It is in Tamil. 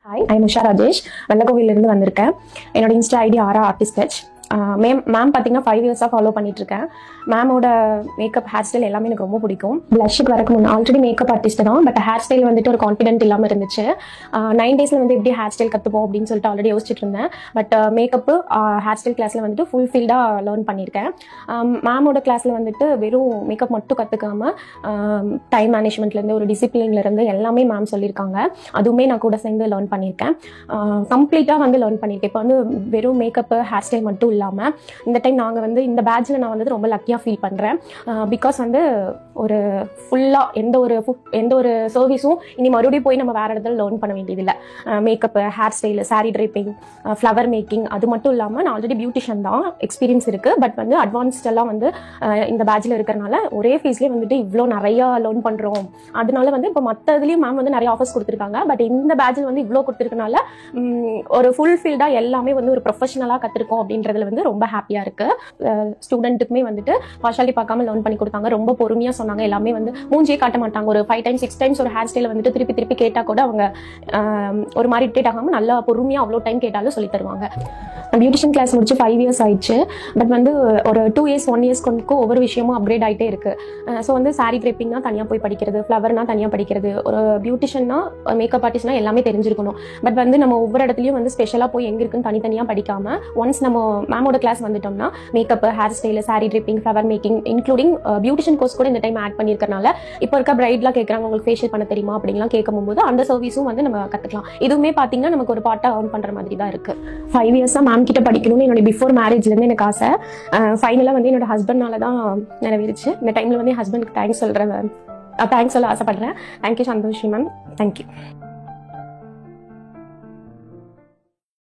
Hi, I'm Usha Rajesh. வெள்ளக்கோவிலிருந்து வந்திருக்கேன். என்னோட இன்ஸ்டா ஐடி ஆரா ஆர்டிஸ்ட் டச். மேம் பார்த்தீங்கன்னா 5 இயர்ஸாக ஃபாலோ பண்ணிட்டு இருக்கேன். மேமோட மேக்கப் ஹேர் ஸ்டைல் எல்லாமே எனக்கு ரொம்ப பிடிக்கும். பிளஷுக்கு வரக்கு முன்னே ஆல்ரெடி மேக்கப் ஆர்டிஸ்ட் தான், பட் ஹேர் ஸ்டைல் வந்துட்டு ஒரு கான்ஃபிடென்ட் இல்லாமல் இருந்துச்சு. 9 டேஸில் வந்து எப்படி ஹேர் ஸ்டைல் கற்றுப்போம் அப்படின்னு சொல்லிட்டு ஆல்ரெடி யோசிச்சுட்டு இருந்தேன். பட் மேக்கப்பு ஹேர் ஸ்டைல் கிளாஸில் வந்துட்டு ஃபுல்ஃபில்டாக லேர்ன் பண்ணியிருக்கேன். மேமோட கிளாஸில் வந்துட்டு வெறும் மேக்கப் மட்டும் கற்றுக்காமல் டைம் மேனேஜ்மெண்ட்லேருந்து ஒரு டிசிப்ளின்லேருந்து எல்லாமே மேம் சொல்லியிருக்காங்க. அதுவுமே நான் கூட சேர்ந்து லேர்ன் பண்ணியிருக்கேன். கம்ப்ளீட்டாக வந்து லேர்ன் பண்ணியிருக்கேன். இப்போ வந்து வெறும் மேக்கப்பு ஹேர் ஸ்டைல் மட்டும் இல்லாமல் இந்த டைம் நாங்கள் வந்து இந்த பேட்சில் நான் வந்து ரொம்ப லக்கியாக ஃபீல் பண்ணுறேன். பிகாஸ் வந்து ஒரு ஃபுல்லாக எந்த ஒரு சர்வீஸும் இனி மறுபடியும் போய் நம்ம வேறு இடத்துல லேர்ன் பண்ண வேண்டியதில்லை. Makeup, hair style, sari draping, flower making, அது மட்டும் இல்லாமல் நான் ஆல்ரெடி பியூட்டிஷியன் தான், எக்ஸ்பீரியன்ஸ் இருக்குது. பட் வந்து அட்வான்ஸ்டெல்லாம் வந்து இந்த பேட்சில் இருக்கிறனால ஒரே ஃபீஸ்லேயே வந்துட்டு இவ்வளோ நிறையா லேர்ன் பண்ணுறோம். அதனால வந்து இப்போ மற்ற இதுலேயும் மேம் வந்து நிறைய ஆஃபர்ஸ் கொடுத்துருக்காங்க. பட் இந்த பேட்சில் வந்து இவ்வளோ கொடுத்துருக்கனால ஒரு ஃபுல்ஃபில்டாக எல்லாமே வந்து ஒரு ப்ரொஃபஷனலாக கற்றுருக்கோம் அப்படின்றதுல வந்து ரொம்ப ஹாப்பியாக இருக்குது. ஸ்டூடெண்ட்டுக்குமே வந்துட்டு பார்ஷாலிட்டி பார்க்காம லேர்ன் பண்ணி கொடுத்தாங்க. ரொம்ப பொறுமையாக சொன்னாங்க. எல்லாமே வந்து மூஞ்சியே காட்ட மாட்டாங்க. ஒரு 5 times 6 times ஒரு ஹேர் ஸ்டைலை வந்துட்டு திருப்பி கேட்டால் கூட அவங்க ஒரு மாதிரி இரிட்டேட் ஆகாமல் நல்லா பொறுமையாக அவ்வளோ டைம் கேட்டாலும் சொல்லி தருவாங்க. பியூட்டிஷியன் கிளாஸ் முடிச்சு 5 years ஆயிடுச்சு. பட் வந்து ஒரு 2 years 1 years ஒவ்வொரு விஷயமும் அப்கிரேட் ஆகிட்டே இருக்கு. ஸோ வந்து சாரீ ட்ரைப்பிங்னா தனியாக போய் படிக்கிறது, ஃப்ளவர்னா தனியாக படிக்கிறது, ஒரு பியூட்டிஷியன்னா மேக்கப் ஆர்டிஸ்ட்னா எல்லாமே தெரிஞ்சிருக்கணும். பட் வந்து நம்ம ஒவ்வொரு இடத்துலையும் வந்து ஸ்பெஷலாக போய் எங்கே இருக்குன்னு தனித்தனியாக படிக்காமல் ஒன்ஸ் நம்ம மேமோட கிளாஸ் வந்துட்டோம்னா makeup, hair style, sari draping, flower making including beautician course கூட இந்த டைம் ஆட் பண்ணியிருக்கனால இப்போ இருக்க பிரைட்லாம் கேட்குறாங்க, உங்களுக்கு ஃபேஷியல் பண்ண தெரியுமா அப்படின்லாம் கேட்கும்போது அந்த சர்வீஸும் வந்து நம்ம கற்றுக்கலாம். இதுவுமே பார்த்தீங்கன்னா நமக்கு ஒரு பார்ட்டாக ஏர்ன் பண்ணுற மாதிரி தான் இருக்குது. 5 years மேம் கிட்ட படிக்கணும்னு என்னோட பிஃபோர் மேரேஜ்லேருந்து எனக்கு ஆசை. ஃபைனலாக வந்து என்னோட ஹஸ்பண்ட்னால தான் நிறைவேறிச்சு. இந்த டைமில் வந்து என் ஹஸ்பண்டுக்கு தேங்க்ஸ் சொல்ல ஆசைப்படுறேன். Thank you Santoshi ma'am. தேங்க்யூ.